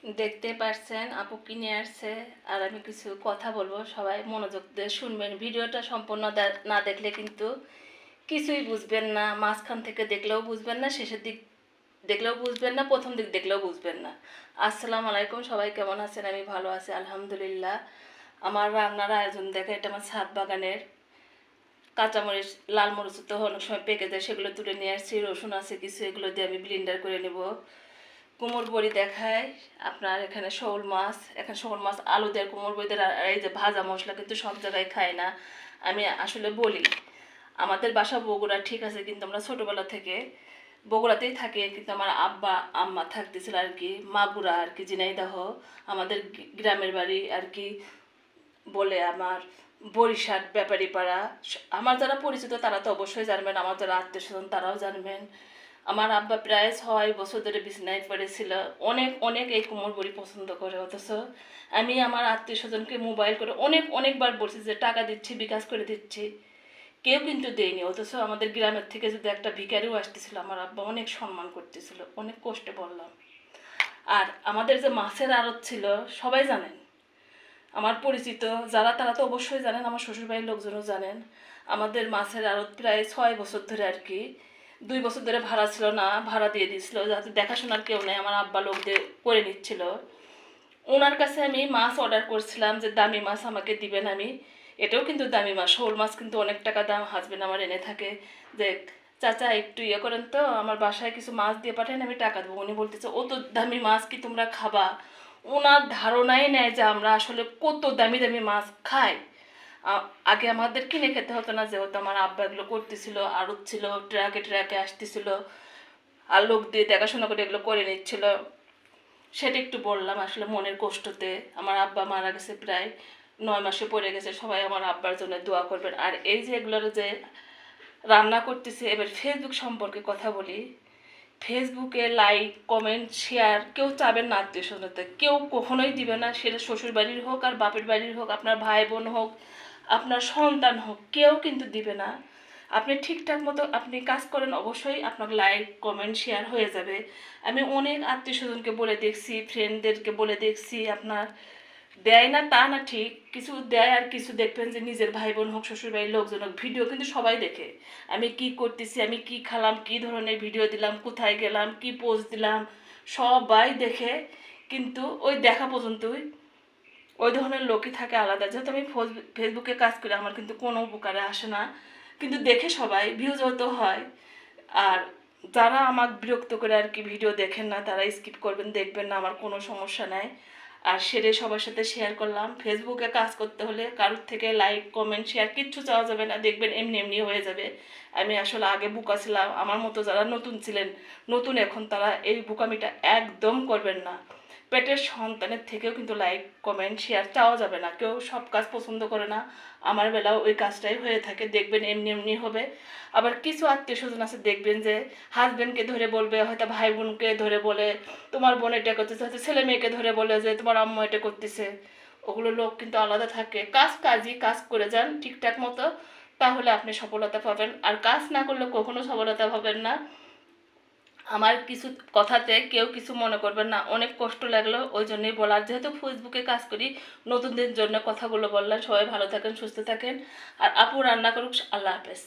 দেখতে পারছেন আপু কিনে আসছে আর আমি কিছু কথা বলবো, সবাই মনোযোগ দিয়ে শুনবেন। ভিডিওটা সম্পূর্ণ না দেখলে কিন্তু কিছুই বুঝবেন না, মাঝখান থেকে দেখলেও বুঝবেন না, শেষের দিক দেখলেও বুঝবেন না, প্রথম দিক দেখলেও বুঝবেন না। আসসালামু আলাইকুম, সবাই কেমন আছেন? আমি ভালো আছি আলহামদুলিল্লাহ। আমার রান্নার আয়োজন দেখে, এটা আমার ছাদ বাগানের কাঁচামরিচ, লাল মরিচ তো অনেক সময় পেকে যায়, সেগুলো তুলে নিয়ে আসছি। রসুন আছে কিছু, এগুলো দিয়ে আমি ব্লেন্ডার করে নেব। কুমড় বড়ি দেখায় আপনার এখানে শোল মাছ, এখানে শোল মাছ আলু দেয়, কুমড় বড়ি দেয়। আর এই যে ভাজা মশলা কিন্তু সব জায়গায় খায় না। আমি আসলে বলি, আমাদের বাসা বগুড়া ঠিক আছে, কিন্তু আমরা ছোটোবেলা থেকে বগুড়াতেই থাকি, কিন্তু আমার আব্বা আম্মা থাকতেছিল আর কি মাগুরা আর কি ঝিনাইদহ। আমাদের গ্রামের বাড়ি আর কি বলে আমার বরিশাল ব্যাপারী পাড়া। আমার যারা পরিচিত তারা তো অবশ্যই জানবেন, আমার যারা আত্মীয় স্বজন তারাও জানবেন। আমার আব্বা প্রায় 6 বছর ধরে বিছনায় পড়েছিল। অনেক অনেক এই কোমর বড়ি পছন্দ করে, অথচ আমি আমার আত্মীয় স্বজনকে মোবাইল করে অনেকবার বলছি যে টাকা দিচ্ছি, বিকাশ করে দিচ্ছি, কেউ কিন্তু দেয়নি। অথচ আমাদের গ্রামের থেকে যদি একটা ভিখারিও আসতেছিল, আমার আব্বা অনেক সম্মান করতেছিল, অনেক কষ্টে বললাম। আর আমাদের যে মাছের আড়ত ছিল, সবাই জানেন, আমার পরিচিত যারা তারা তো অবশ্যই জানেন, আমার শ্বশুরবাড়ির লোকজনও জানেন। আমাদের মাছের আড়ত প্রায় 6 বছর ধরে আর কি, 2 বছর ধরে ভাড়া ছিল না, ভাড়া দিয়ে দিয়েছিল, যাতে দেখাশোনার কেউ নেই, আমার আব্বা লোক দিয়ে করে নিচ্ছিল। ওনার কাছে আমি মাছ অর্ডার করছিলাম যে দামি মাছ আমাকে দিবেন। আমি এটাও কিন্তু দামি মাছ, শোল মাছ কিন্তু অনেক টাকা দাম। হাজবেন্ড আমার এনে থাকে যে চাচা একটু ইয়ে করেন তো, আমার বাসায় কিছু মাছ দিয়ে পাঠান, আমি টাকা দেবো। উনি বলতেছে ও তো দামি মাছ কি তোমরা খাবা? ওনার ধারণাই নেয় যে আমরা আসলে কত দামি দামি মাছ খাই। আগে আমাদের কিনে খেতে হতো না, যেহেতু আমার আব্বা এগুলো করতেছিল, আড়ত ছিল, ট্রাকে ট্রাকে আসতেছিল, আর লোক দিয়ে দেখাশোনা করে এগুলো করে নিচ্ছিল। সেটা একটু বললাম আসলে মনের কষ্টতে। আমার আব্বা মারা গেছে, প্রায় 9 মাসে পড়ে গেছে। সবাই আমার আব্বার জন্য দোয়া করবেন। আর এই যে এগুলোর যে রান্না করতেছে, এবার ফেসবুক সম্পর্কে কথা বলি। ফেসবুকে লাইক কমেন্ট শেয়ার কেউ চাবেন না, আত্মীয় স্বজনতে কেউ কখনোই দিবে না, সেটা শ্বশুর বাড়ির হোক আর বাপের বাড়ির হোক, আপনার ভাই বোন হোক, আপনার সন্তান হোক, কেউ কিন্তু দিবে না। আপনি ঠিকঠাক মতো আপনি কাজ করেন, অবশ্যই আপনার লাইক কমেন্ট শেয়ার হয়ে যাবে। আমি অনেক আত্মীয় স্বজনকে বলে দেখছি, ফ্রেন্ডদেরকে বলে দেখছি, আপনার দেয় না তা না, ঠিক কিছু দেয় আর কিছু দেখবেন যে নিজের ভাই বোন হোক, শ্বশুরবাড়ির লোকজন হোক, ভিডিও কিন্তু সবাই দেখে। আমি কি করতেছি, আমি কি খালাম, কি ধরনের ভিডিও দিলাম, কোথায় গেলাম, কি পোস্ট দিলাম, সবাই দেখে। কিন্তু ওই দেখা পর্যন্তই ওই ধরনের লোকই থাকে আলাদা। যেহেতু আমি ফেসবুকে কাজ করি, আমার কিন্তু কোনো উপকারে আসে না, কিন্তু দেখে সবাই ভিউজ হতে হয়। আর যারা আমাকে বিরক্ত করে আর কি ভিডিও দেখেন না, তারা স্কিপ করবেন, দেখবেন না, আমার কোনো সমস্যা নাই। আর সেটাই সবার সাথে শেয়ার করলাম। ফেসবুকে কাজ করতে হলে কারোর থেকে লাইক কমেন্ট শেয়ার কিচ্ছু চাওয়া যাবে না, দেখবেন এমনি এমনি হয়ে যাবে। আমি আসলে আগে বোকা ছিলাম, আমার মতো যারা নতুন ছিলেন, নতুন এখন, তারা এই বোকামিটা একদম করবেন না। পেটের সন্তানের থেকেও কিন্তু লাইক কমেন্ট শেয়ার চাওয়া যাবে না, কেউ সব কাজ পছন্দ করে না। আমার বেলাও ওই কাজটাই হয়ে থাকে, দেখবেন এমনি এমনি হবে। আবার কিছু আত্মীয় স্বজন আছে, দেখবেন যে হাজব্যান্ডকে ধরে বলবে, হয়তো ভাই বোনকে ধরে বলে তোমার বোন এটা করতেছে, হয়তো ছেলে মেয়েকে ধরে বলে যে তোমার আম্মু এটা করতেছে। ওগুলো লোক কিন্তু আলাদা থাকে। কাজই কাজ করে যান ঠিকঠাক মতো, তাহলে আপনি সফলতা পাবেন। আর কাজ না করলে কখনো সফলতা পাবেন না। আমার কিছু কথাতে কেউ কিছু মনে করবেন না, অনেক কষ্ট লাগলো ওই জন্যই বলার। যেহেতু ফেসবুকে কাজ করি, নতুনদের জন্য কথাগুলো বললাম। সবাই ভালো থাকেন, সুস্থ থাকেন। আর আপু রান্না করুক। আল্লাহ হাফেজ।